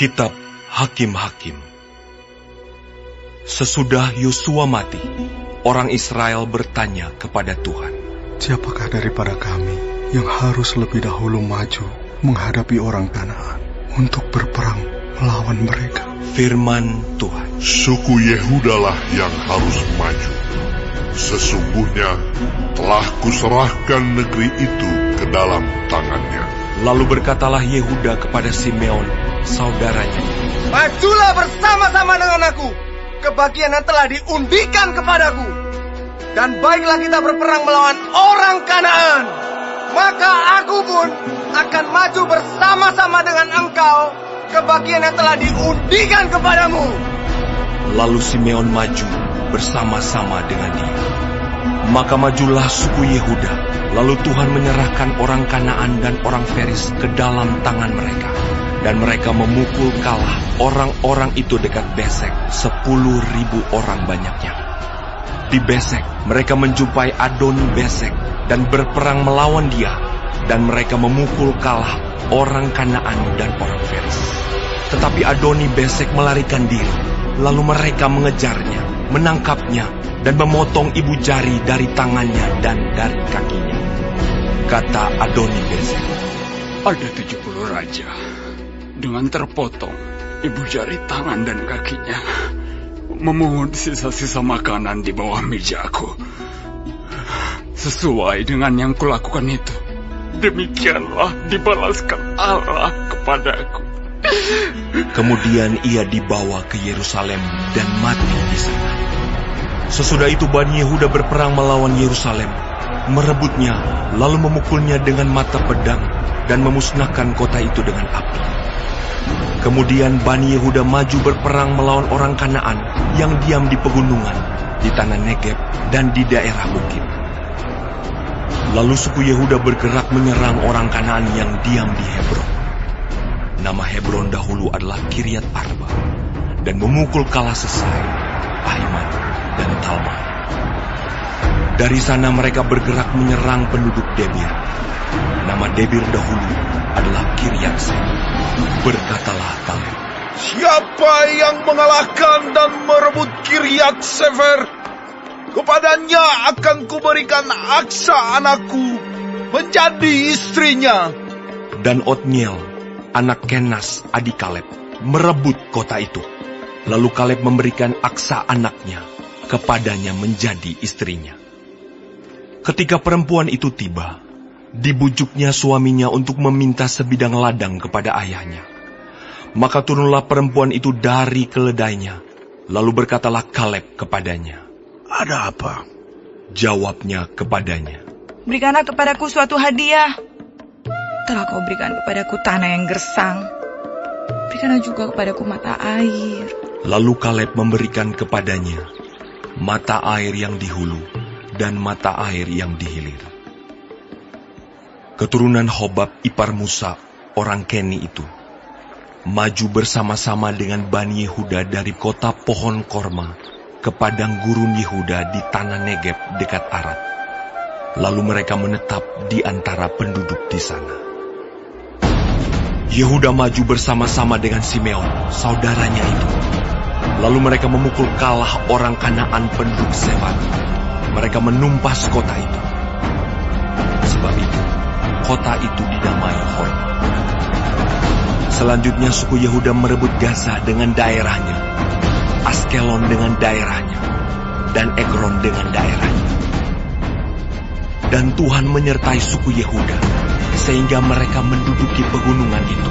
Kitab Hakim-Hakim. Sesudah Yosua mati, orang Israel bertanya kepada Tuhan, siapakah daripada kami yang harus lebih dahulu maju menghadapi orang Kanaan untuk berperang melawan mereka? Firman Tuhan, suku Yehudalah yang harus maju. Sesungguhnya telah kuserahkan negeri itu ke dalam tangannya. Lalu berkatalah Yehuda kepada Simeon, saudaranya, majulah bersama-sama dengan aku ke bagian yang telah diundikan kepadaku. Dan baiklah kita berperang melawan orang Kanaan. Maka aku pun akan maju bersama-sama dengan engkau ke bagian yang telah diundikan kepadamu. Lalu Simeon maju bersama-sama dengan dia. Maka majulah suku Yehuda. Lalu Tuhan menyerahkan orang Kanaan dan orang Feris ke dalam tangan mereka. Dan mereka memukul kalah orang-orang itu dekat Besek, 10.000 orang banyaknya. Di Besek, mereka menjumpai Adoni Besek dan berperang melawan dia. Dan mereka memukul kalah orang Kanaan dan orang Feris. Tetapi Adoni Besek melarikan diri. Lalu mereka mengejarnya, menangkapnya, dan memotong ibu jari dari tangannya dan dari kakinya. Kata Adoni Besek, ada 70 raja dengan terpotong ibu jari tangan dan kakinya, memungut sisa-sisa makanan di bawah mejaku. Sesuai dengan yang kulakukan itu, demikianlah dibalaskan Allah kepadaku. Kemudian ia dibawa ke Yerusalem dan mati di sana. Sesudah itu Bani Yehuda berperang melawan Yerusalem, merebutnya, lalu memukulnya dengan mata pedang dan memusnahkan kota itu dengan api. Kemudian Bani Yehuda maju berperang melawan orang Kanaan yang diam di pegunungan, di tanah Negeb dan di daerah bukit. Lalu suku Yehuda bergerak menyerang orang Kanaan yang diam di Hebron. Nama Hebron dahulu adalah Kiryat Arba, dan memukul kalah Sesai, Ahiman, dan Talmai. Dari sana mereka bergerak menyerang penduduk Debir. Nama Debir dahulu adalah Kiryat Sem. Berkatalah Kaleb, siapa yang mengalahkan dan merebut Kiryat Sefer? Kepadanya akan kuberikan Aksa anakku menjadi istrinya. Dan Otniel, anak Kenas, adik Kaleb, merebut kota itu. Lalu Kaleb memberikan Aksa anaknya kepadanya menjadi istrinya. Ketika perempuan itu tiba, dibujuknya suaminya untuk meminta sebidang ladang kepada ayahnya. Maka turunlah perempuan itu dari keledainya. Lalu berkatalah Kaleb kepadanya, ada apa? Jawabnya kepadanya, berikanlah kepadaku suatu hadiah. Telah kau berikan kepadaku tanah yang gersang, berikanlah juga kepadaku mata air. Lalu Kaleb memberikan kepadanya mata air yang di hulu dan mata air yang di hilir. Keturunan Hobab ipar Musa, orang Keni itu, maju bersama-sama dengan Bani Yehuda dari kota pohon korma ke padang gurun Yehuda di tanah Negeb dekat Arad. Lalu mereka menetap di antara penduduk di sana. Yehuda maju bersama-sama dengan Simeon, saudaranya itu. Lalu mereka memukul kalah orang Kanaan penduduk Sebat. Mereka menumpas kota itu. Sebab itu, kota itu dinamai Horma. Selanjutnya suku Yehuda merebut Gaza dengan daerahnya, Askelon dengan daerahnya, dan Ekron dengan daerahnya. Dan Tuhan menyertai suku Yehuda, sehingga mereka menduduki pegunungan itu.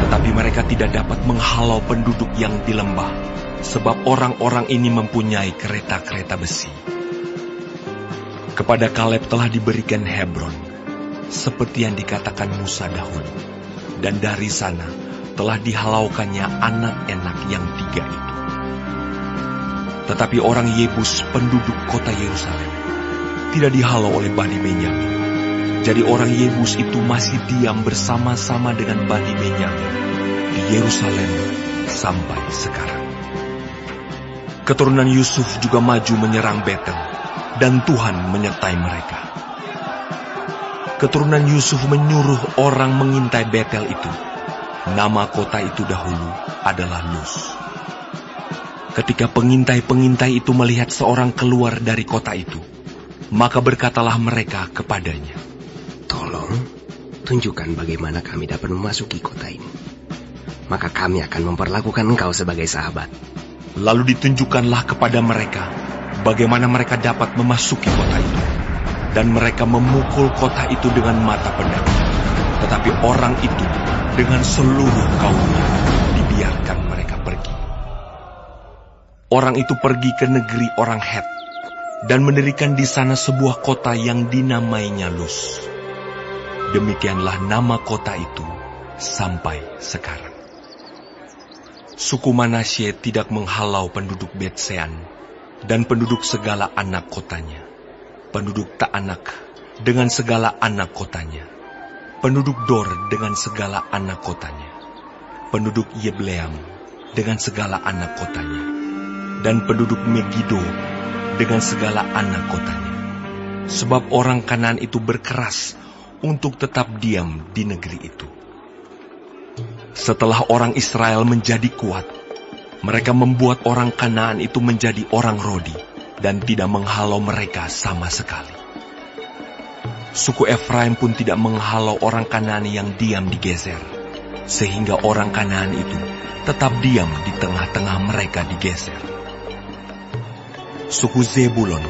Tetapi mereka tidak dapat menghalau penduduk yang di lembah, sebab orang-orang ini mempunyai kereta-kereta besi. Kepada Kaleb telah diberikan Hebron, seperti yang dikatakan Musa dahulu. Dan dari sana telah dihalaukannya anak-anak yang 3 itu. Tetapi orang Yebus, penduduk kota Yerusalem, tidak dihalau oleh Bani Benyamin. Jadi orang Yebus itu masih diam bersama-sama dengan Bani Benyamin di Yerusalem sampai sekarang. Keturunan Yusuf juga maju menyerang Betel, dan Tuhan menyertai mereka. Keturunan Yusuf menyuruh orang mengintai Betel itu, Nama kota itu dahulu adalah Luz. Ketika pengintai-pengintai itu melihat seorang keluar dari kota itu, maka berkatalah mereka kepadanya, "Tolong, tunjukkan bagaimana kami dapat memasuki kota ini. Maka kami akan memperlakukan engkau sebagai sahabat." Lalu ditunjukkanlah kepada mereka bagaimana mereka dapat memasuki kota itu. Dan mereka memukul kota itu dengan mata pedang. Tetapi orang itu dengan seluruh kaumnya dibiarkan mereka pergi. Orang itu pergi ke negeri orang Het dan mendirikan di sana sebuah kota yang dinamainya Luz. Demikianlah nama kota itu sampai sekarang. Suku Manasye tidak menghalau penduduk Bet-Sean dan penduduk segala anak kotanya, penduduk Ta'anak dengan segala anak kotanya, penduduk Dor dengan segala anak kotanya, penduduk Yebleam dengan segala anak kotanya, dan penduduk Megiddo dengan segala anak kotanya. Sebab orang Kanaan itu berkeras untuk tetap diam di negeri itu. Setelah orang Israel menjadi kuat, mereka membuat orang Kanaan itu menjadi orang Rodi dan tidak menghalau mereka sama sekali. Suku Efraim pun tidak menghalau orang Kanaan yang diam di Geser, sehingga orang Kanaan itu tetap diam di tengah-tengah mereka di Geser. Suku Zebulon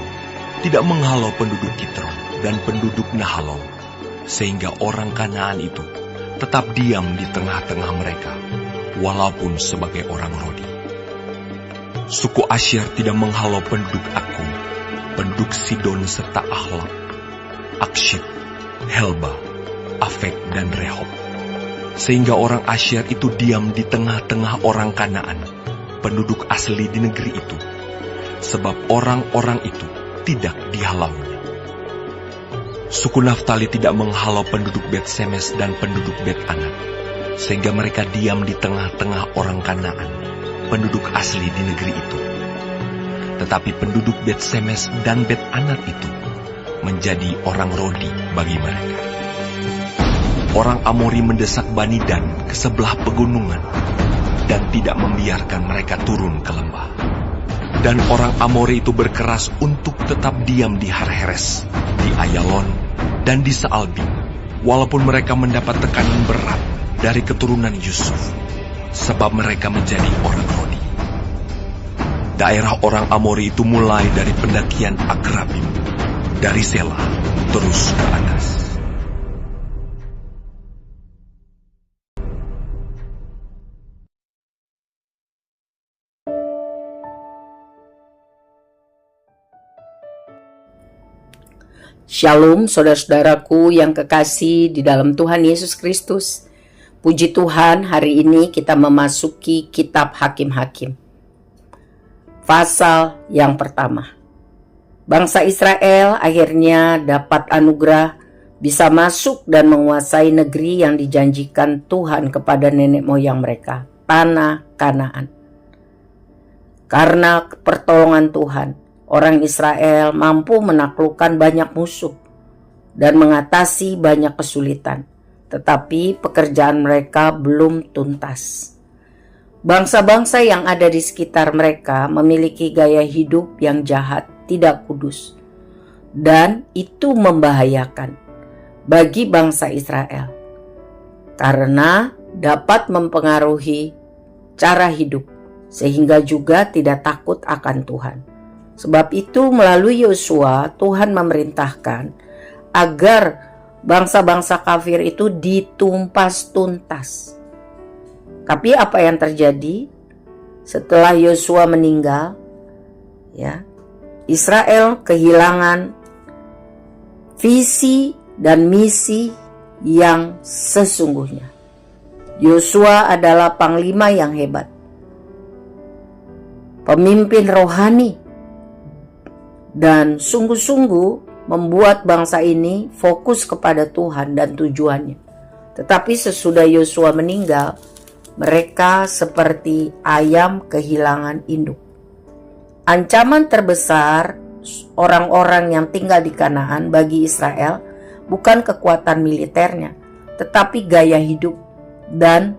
tidak menghalau penduduk Kitron dan penduduk Nahalol, sehingga orang Kanaan itu tetap diam di tengah-tengah mereka, walaupun sebagai orang Rodi. Suku Asyir tidak menghalau penduduk Aku, penduduk Sidon serta Ahlab, Akshit, Helba, Afek, dan Rehob. Sehingga orang Asyir itu diam di tengah-tengah orang Kanaan, penduduk asli di negeri itu, sebab orang-orang itu tidak dihalaunya. Suku Naftali tidak menghalau penduduk Bet-Semes dan penduduk Bet-Anak, sehingga mereka diam di tengah-tengah orang Kanaan, penduduk asli di negeri itu. Tetapi penduduk Bet-Semes dan Bet-Anak itu menjadi orang Rodi bagi mereka. Orang Amori mendesak Bani Dan ke sebelah pegunungan dan tidak membiarkan mereka turun ke lembah. Dan orang Amori itu berkeras untuk tetap diam di Har-Heres, di Ayalon, dan di Saalbim, walaupun mereka mendapat tekanan berat dari keturunan Yusuf, sebab mereka menjadi orang Rodi. Daerah orang Amori itu mulai dari pendakian Akrabim, dari Sela, terus ke atas. Shalom saudara-saudaraku yang kekasih di dalam Tuhan Yesus Kristus. Puji Tuhan, hari ini kita memasuki kitab Hakim-Hakim. Pasal yang pertama. Bangsa Israel akhirnya dapat anugerah bisa masuk dan menguasai negeri yang dijanjikan Tuhan kepada nenek moyang mereka, tanah Kanaan. Karena pertolongan Tuhan, orang Israel mampu menaklukkan banyak musuh dan mengatasi banyak kesulitan, tetapi pekerjaan mereka belum tuntas. Bangsa-bangsa yang ada di sekitar mereka memiliki gaya hidup yang jahat, tidak kudus, dan itu membahayakan bagi bangsa Israel karena dapat mempengaruhi cara hidup, sehingga juga tidak takut akan Tuhan. Sebab itu melalui Yosua Tuhan memerintahkan agar bangsa-bangsa kafir itu ditumpas tuntas. Tapi apa yang terjadi setelah Yosua meninggal? Ya, Israel kehilangan visi dan misi yang sesungguhnya. Yosua adalah panglima yang hebat, pemimpin rohani, dan sungguh-sungguh membuat bangsa ini fokus kepada Tuhan dan tujuannya. Tetapi sesudah Yosua meninggal, mereka seperti ayam kehilangan induk. Ancaman terbesar orang-orang yang tinggal di Kanaan bagi Israel bukan kekuatan militernya, tetapi gaya hidup dan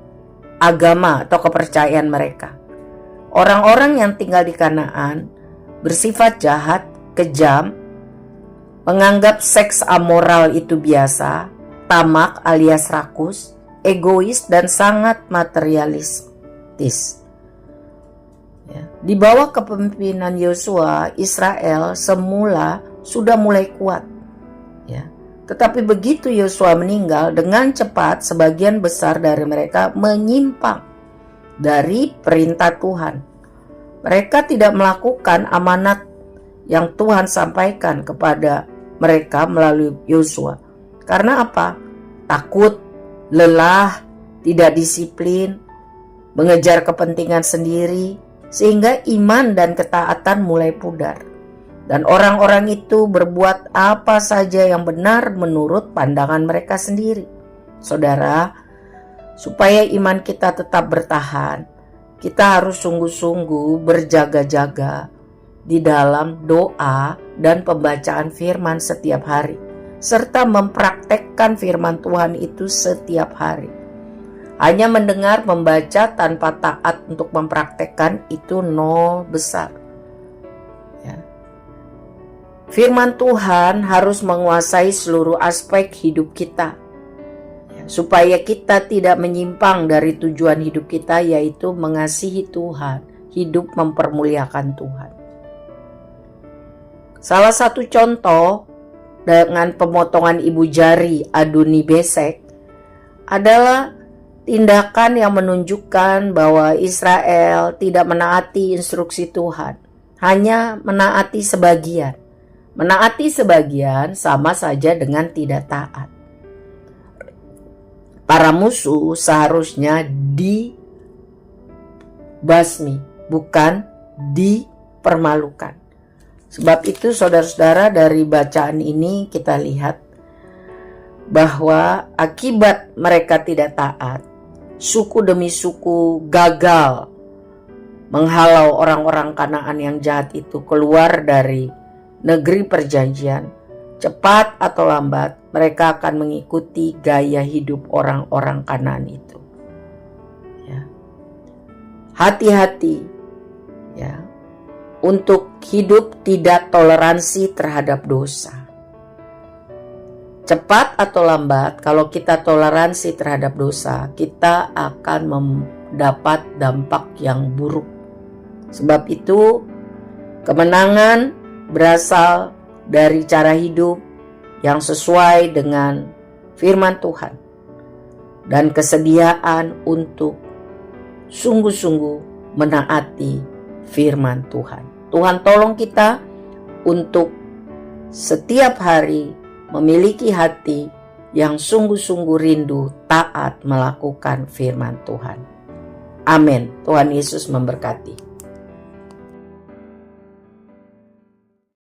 agama atau kepercayaan mereka. Orang-orang yang tinggal di Kanaan bersifat jahat, kejam, menganggap seks amoral itu biasa, tamak alias rakus, egois, dan sangat materialistis. Di bawah kepemimpinan Yosua, Israel semula sudah mulai kuat. Tetapi begitu Yosua meninggal, dengan cepat sebagian besar dari mereka menyimpang dari perintah Tuhan. Mereka tidak melakukan amanat yang Tuhan sampaikan kepada mereka melalui Yosua. Karena apa? Takut, lelah, tidak disiplin, mengejar kepentingan sendiri, sehingga iman dan ketaatan mulai pudar. Dan orang-orang itu berbuat apa saja yang benar menurut pandangan mereka sendiri. Saudara, supaya iman kita tetap bertahan, kita harus sungguh-sungguh berjaga-jaga di dalam doa dan pembacaan firman setiap hari, serta mempraktekkan firman Tuhan itu setiap hari. Hanya mendengar, membaca tanpa taat untuk mempraktekkan itu nol besar. Firman Tuhan harus menguasai seluruh aspek hidup kita, supaya kita tidak menyimpang dari tujuan hidup kita, yaitu mengasihi Tuhan, hidup mempermuliakan Tuhan. Salah satu contoh dengan pemotongan ibu jari Adoni Bezek adalah tindakan yang menunjukkan bahwa Israel tidak menaati instruksi Tuhan, hanya menaati sebagian. Menaati sebagian sama saja dengan tidak taat. Para musuh seharusnya dibasmi, bukan dipermalukan. Sebab itu saudara-saudara, dari bacaan ini kita lihat bahwa akibat mereka tidak taat, suku demi suku gagal menghalau orang-orang Kanaan yang jahat itu keluar dari negeri perjanjian. Cepat atau lambat mereka akan mengikuti gaya hidup orang-orang Kanaan itu. Hati-hati untuk hidup tidak toleransi terhadap dosa. Cepat atau lambat, kalau kita toleransi terhadap dosa, kita akan mendapat dampak yang buruk. Sebab itu, kemenangan berasal dari cara hidup yang sesuai dengan firman Tuhan dan kesediaan untuk sungguh-sungguh menaati firman Tuhan. Tuhan tolong kita untuk setiap hari memiliki hati yang sungguh-sungguh rindu taat melakukan firman Tuhan. Amin. Tuhan Yesus memberkati.